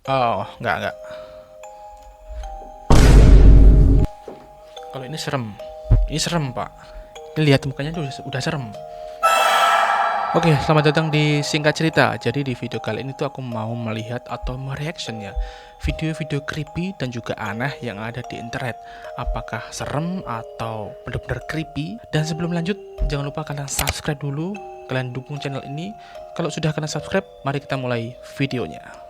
Oh, enggak. Kalau ini serem. Ini serem, Pak. Ini lihat mukanya tuh udah serem. Oke, selamat datang di singkat cerita. Jadi di video kali ini tuh aku mau melihat atau mereaction ya video-video creepy dan juga aneh yang ada di internet. Apakah serem atau benar-benar creepy? Dan sebelum lanjut, jangan lupa kalian subscribe dulu. Kalian dukung channel ini. Kalau sudah kalian subscribe, mari kita mulai videonya.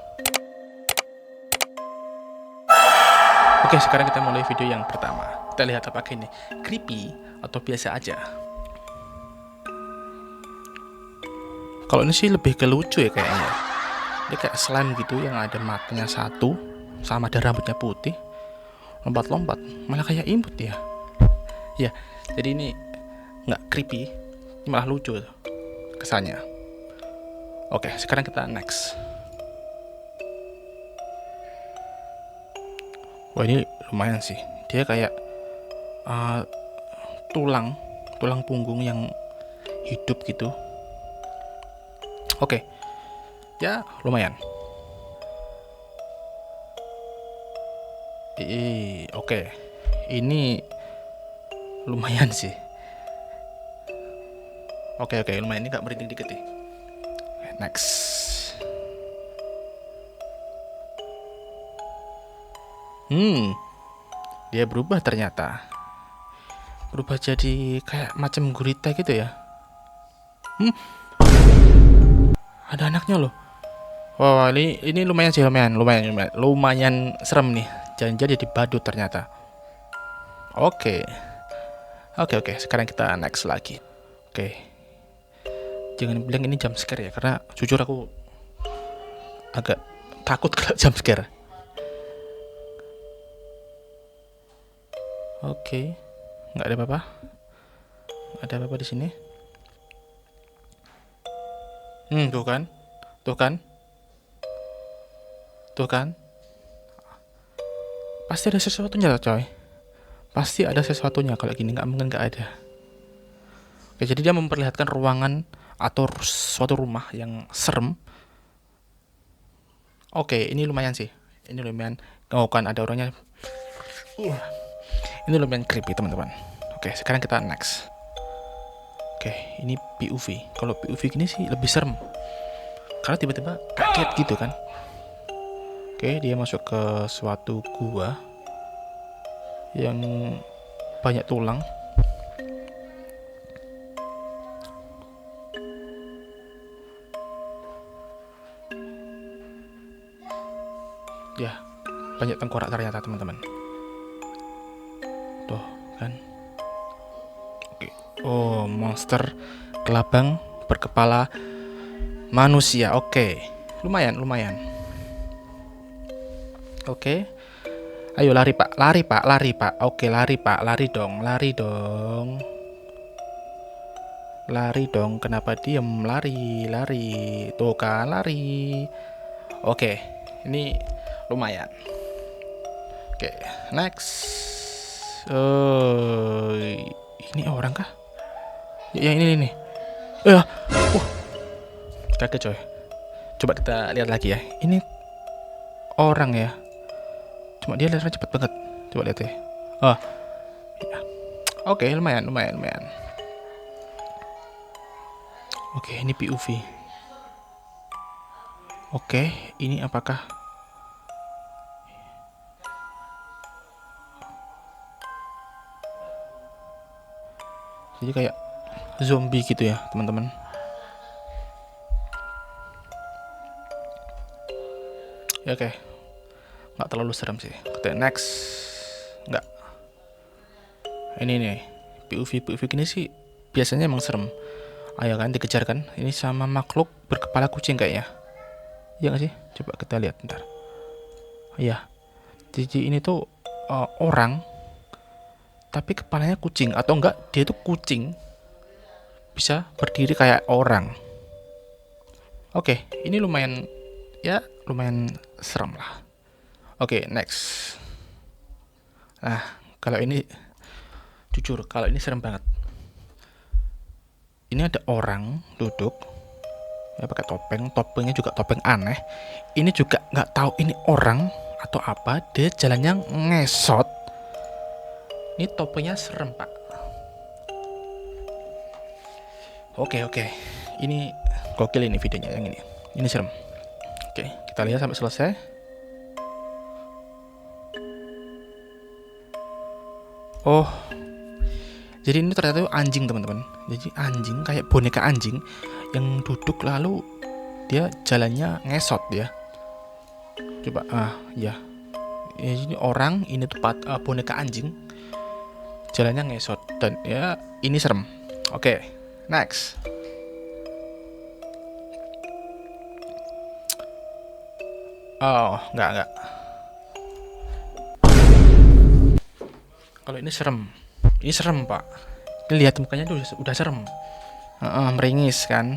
Oke, sekarang kita mulai video yang pertama. Kita lihat apakah ini creepy atau biasa aja. Kalau ini sih lebih ke lucu ya kayaknya. Dia kayak slime gitu yang ada matanya satu, sama ada rambutnya putih, lompat-lompat, malah kayak imut ya. Ya, jadi ini nggak creepy, ini malah lucu kesannya. Oke, sekarang kita next. Wah, ini lumayan sih. Dia kayak tulang punggung yang hidup gitu. Oke, ya lumayan. Oke, ini lumayan sih. Oke, lumayan, ini gak merinding dikit nih. Next. Dia berubah ternyata. Berubah jadi kayak macam gurita gitu ya. Ada anaknya loh. Wah, ini lumayan sih, lumayan serem nih. Jangan jadi badut ternyata. Oke. Sekarang kita next lagi. Oke. Jangan bilang ini jump scare ya, karena jujur aku agak takut kalau jump scare. Oke. Nggak ada apa-apa. Nggak ada apa-apa di sini. Tuh kan. Pasti ada sesuatunya coy. Pasti ada sesuatunya, kalau gini nggak mungkin nggak ada. Oke, jadi dia memperlihatkan ruangan atau suatu rumah yang serem. Oke, ini lumayan sih. Ini lumayan. Oh kan ada orangnya. Ini lumayan creepy teman-teman. Oke, sekarang kita next. Oke, ini POV. Kalau POV gini sih lebih serem. Karena tiba-tiba kaget gitu kan. Oke, dia masuk ke suatu gua yang banyak tulang. Ya, banyak tengkorak ternyata teman-teman. Tuh kan. Oke. Oh, monster kelabang berkepala manusia. Oke. Lumayan. Oke. Ayo lari pak. Oke, lari pak, lari dong. Kenapa diem? Lari. Tuh kan, lari. Oke, ini lumayan. Oke, next. Ini orang kah? Ya ini nih. Kaget coy. Coba kita lihat lagi ya. Ini orang ya. Cuma dia larinya cepet banget. Coba lihat ya. Ya. Oke, lumayan. Oke, ini POV. Oke, ini apakah jadi kayak zombie gitu ya teman-teman. Ya, oke, nggak terlalu serem sih. Kita next. Nggak. Ini nih POV gini sih biasanya emang serem. Ayo kan dikejar kan. Ini sama makhluk berkepala kucing kayaknya. Iya nggak sih? Coba kita lihat ntar. Iya. Jadi ini tuh orang tapi kepalanya kucing, atau enggak dia tuh kucing bisa berdiri kayak orang. Oke, ini lumayan serem lah. Oke, next. Nah, kalau ini jujur, kalau ini serem banget. Ini ada orang duduk Ya pakai topeng, topengnya juga topeng aneh. Ini juga nggak tahu ini orang atau apa, dia jalannya ngesot. Ini topengnya serem pak. Oke, ini gokil ini videonya yang ini serem. Oke, kita lihat sampai selesai. Oh, jadi ini ternyata anjing teman-teman. Jadi anjing kayak boneka anjing yang duduk lalu dia jalannya ngesot ya. Coba ya. Ini orang, ini tuh boneka anjing jalannya ngesot dan ya ini serem. Oke, next. Oh, enggak. Kalau ini serem. Ini serem, Pak. Ini lihat mukanya tuh udah serem. Meringis kan.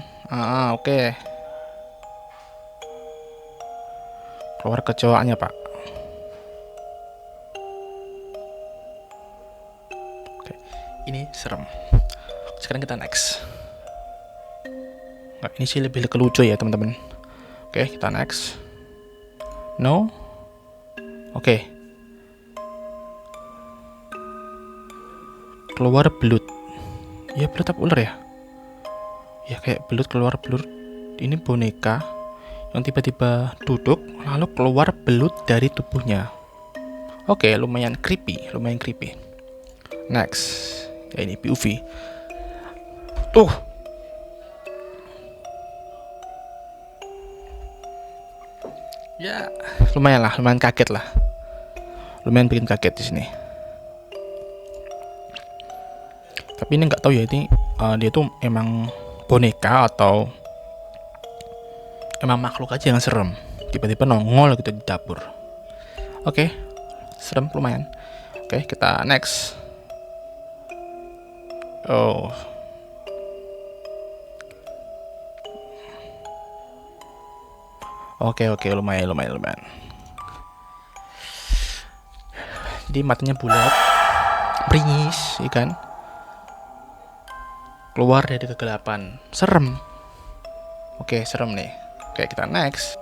Oke. Keluar kecoaknya, Pak. Oke. Ini serem. Sekarang kita next. Nggak, ini sih lebih ke lucu ya, teman-teman. Oke, kita next. No. Oke. Keluar belut. Ya belut apa ular ya? Ya kayak belut, keluar belut. Ini boneka yang tiba-tiba duduk lalu keluar belut dari tubuhnya. Oke, lumayan creepy. Next. Ya ini POV. Tuh. Ya, lumayan kaget lah. Lumayan bikin kaget di sini. Tapi ini nggak tahu ya ini dia tuh emang boneka atau emang makhluk aja yang serem. Tiba-tiba nongol gitu di dapur. Oke, serem lumayan. Oke, kita next. Oh. Oke, lumayan. Jadi matanya bulat, beringis, ikan. Keluar dari kegelapan, serem. Oke, serem nih. Oke, kita next.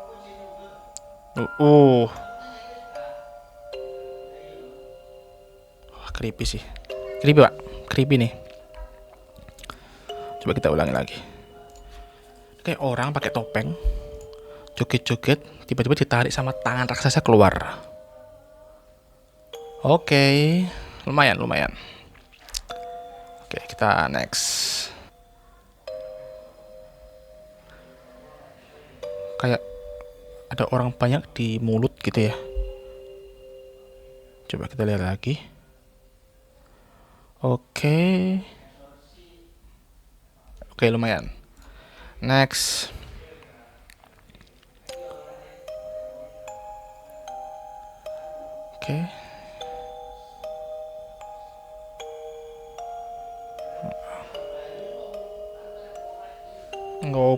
Creepy sih. Creepy pak, creepy nih. Coba kita ulangi lagi. Kayak orang pakai topeng, joget-joget, tiba-tiba ditarik sama tangan raksasa keluar. Oke, lumayan. Oke, kita next. Kayak ada orang banyak di mulut gitu ya. Coba kita lihat lagi. Oke, lumayan. Next. Oke.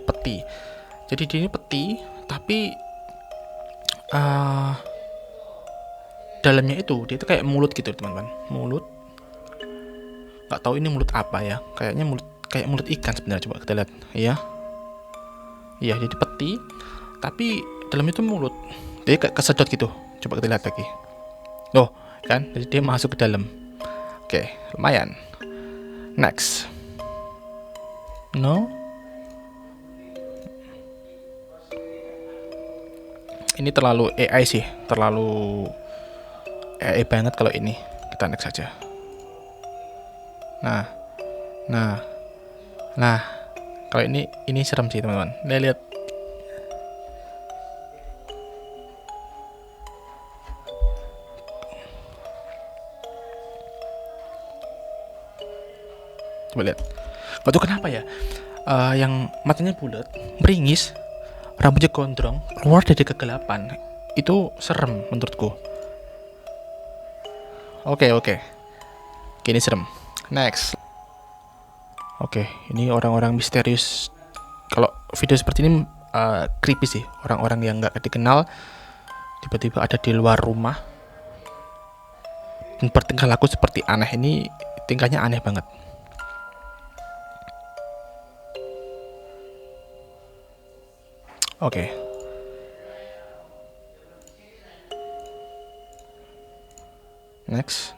Peti. Jadi ini peti, tapi dalamnya itu dia itu kayak mulut gitu teman-teman. Mulut. Nggak tahu ini mulut apa ya. Kayaknya mulut ikan sebenarnya. Coba kita lihat. Iya, jadi peti, tapi dalamnya itu mulut. Dia kayak kesedot gitu. Coba kita lihat lagi. Loh, kan? Jadi dia masuk ke dalam. Oke, lumayan. Next. No. Ini terlalu AI sih, terlalu AI banget kalau ini. Kita next saja. Nah, kalau ini serem sih teman-teman. Lihat. Coba lihat. Gak tahu kenapa ya. Yang matanya bulat, meringis, rambutnya gondrong, keluar dari kegelapan. Itu serem menurutku. Oke. Ini serem. Next. Oke, ini orang-orang misterius. Kalau video seperti ini creepy sih. Orang-orang yang nggak dikenal tiba-tiba ada di luar rumah dan bertingkah laku seperti aneh. Ini tingkahnya aneh banget. Oke. Next.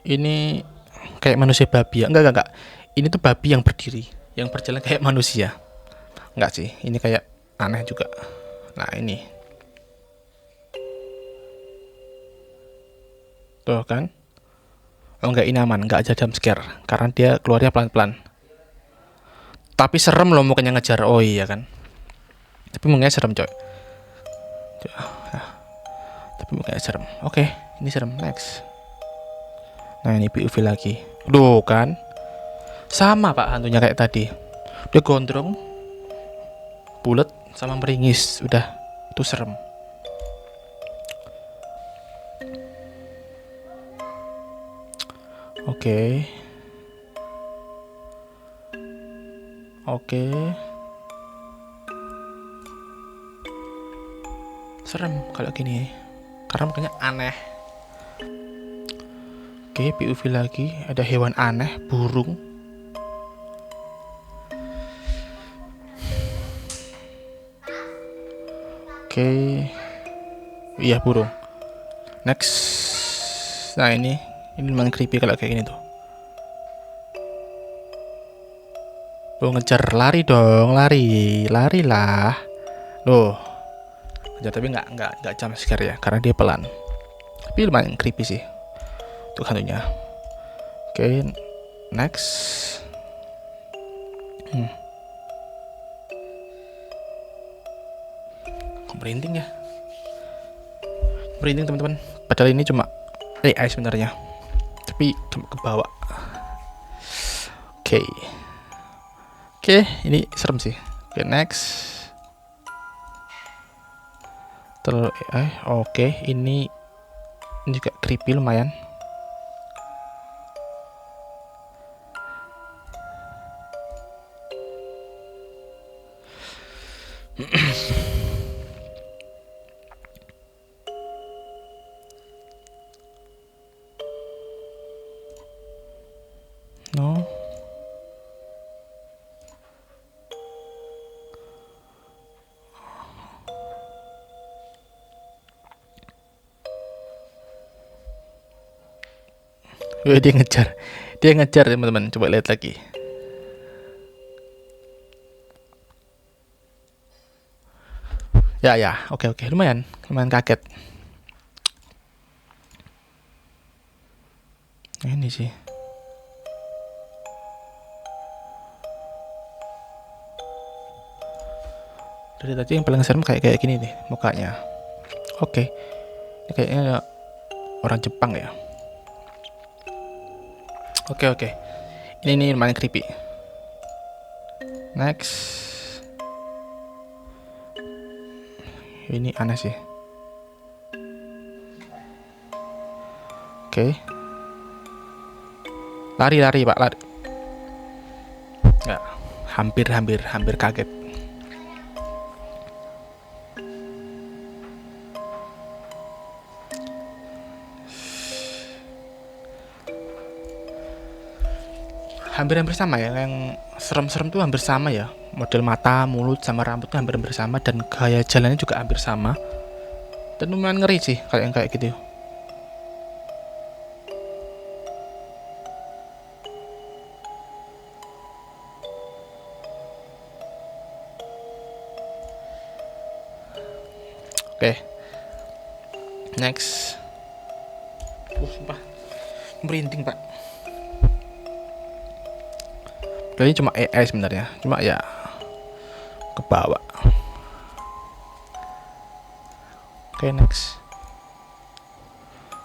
Ini kayak manusia babi ya? Enggak. Ini tuh babi yang berdiri, yang berjalan kayak manusia. Enggak sih, ini kayak aneh juga. Nah ini, tuh kan? Oh enggak, ini aman, enggak aja jump scare, karena dia keluarnya pelan-pelan. Tapi serem loh mukanya ngejar. Oh iya kan? Tapi mukanya serem coy. Tapi mukanya serem. Oke, ini serem. Next. Nah ini POV lagi. Duh kan? Sama pak hantunya kayak tadi. Dia gondrong, bulat, sama meringis. Udah, itu serem. Oke. Serem kalau gini, karena makanya aneh. Oke, POV lagi. Ada hewan aneh, burung. Oke. Iya, burung. Next. Nah ini lumayan creepy kalau kayak gini tuh. Loh ngejar, lari dong, lari lah. Loh, ngejar tapi nggak jump scare ya, karena dia pelan. Tapi lumayan creepy sih untuk hantunya. Oke, next. Kok merinding ya? Merinding teman-teman. Padahal ini cuma AI sebenarnya, tapi cuma ke bawah. Oke, ini serem sih. Oke, next. Terlalu AI. Oke, ini juga creepy lumayan. No. Dia ngejar teman-teman, coba lihat lagi. Ya, oke, lumayan kaget. Nah, ini sih. Dari tadi yang paling serem kayak gini nih mukanya. Oke, ini kayaknya orang Jepang ya. Oke. Ini lumayan creepy. Next. Ini aneh sih. Oke. Lari pak, lari. Ya, hampir kaget. Hampir sama ya, yang serem-serem tuh hampir sama ya. Model mata, mulut, sama rambutnya hampir sama, dan gaya jalannya juga hampir sama. Dan lumayan ngeri sih kalau yang kayak gitu. Oke. Next. Sumpah merinding pak. Ini cuma AI sebenarnya, cuma ya ke bawah. Oke, next.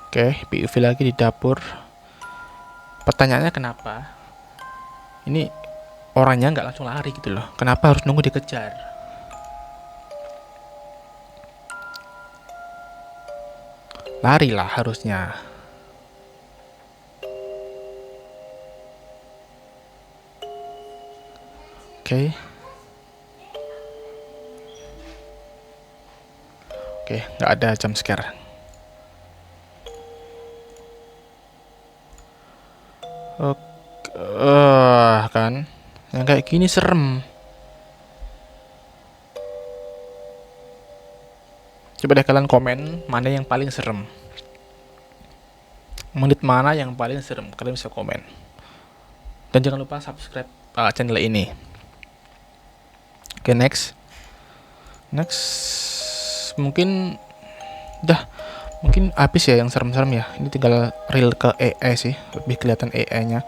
Oke, POV lagi di dapur. Pertanyaannya kenapa ini orangnya nggak langsung lari gitu loh? Kenapa harus nunggu dikejar? Lari lah harusnya. Oke, nggak ada jump scare. Kan yang kayak gini serem. Coba deh kalian komen mana yang paling serem. Menit mana yang paling serem? Kalian bisa komen. Dan jangan lupa subscribe channel ini. Oke, next. Mungkin habis ya yang serem-serem ya. Ini tinggal real ke AI sih, lebih kelihatan AI-nya.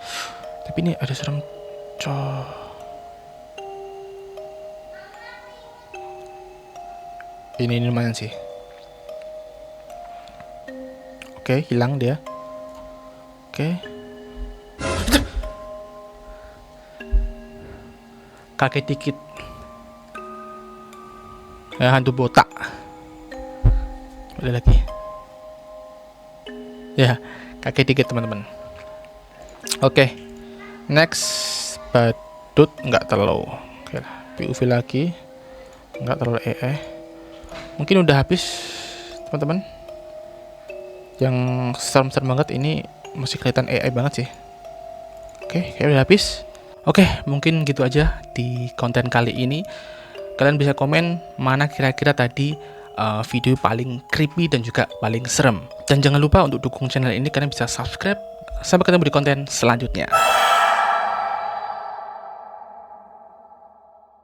Tapi ini ada serem, Ini lumayan sih. Oke, hilang dia. Oke. Kakek dikit. Hantu botak. Ada lagi. Ya, kakek dikit teman-teman. Oke. Next, badut nggak terlalu. Oke lah, POV lagi. Nggak terlalu Mungkin udah habis teman-teman. Yang serem-serem banget ini masih kelihatan AI banget sih. Oke, kayak udah habis. Oke, mungkin gitu aja di konten kali ini. Kalian bisa komen mana kira-kira tadi video paling creepy dan juga paling serem. Dan jangan lupa untuk dukung channel ini, kalian bisa subscribe. Sampai ketemu di konten selanjutnya.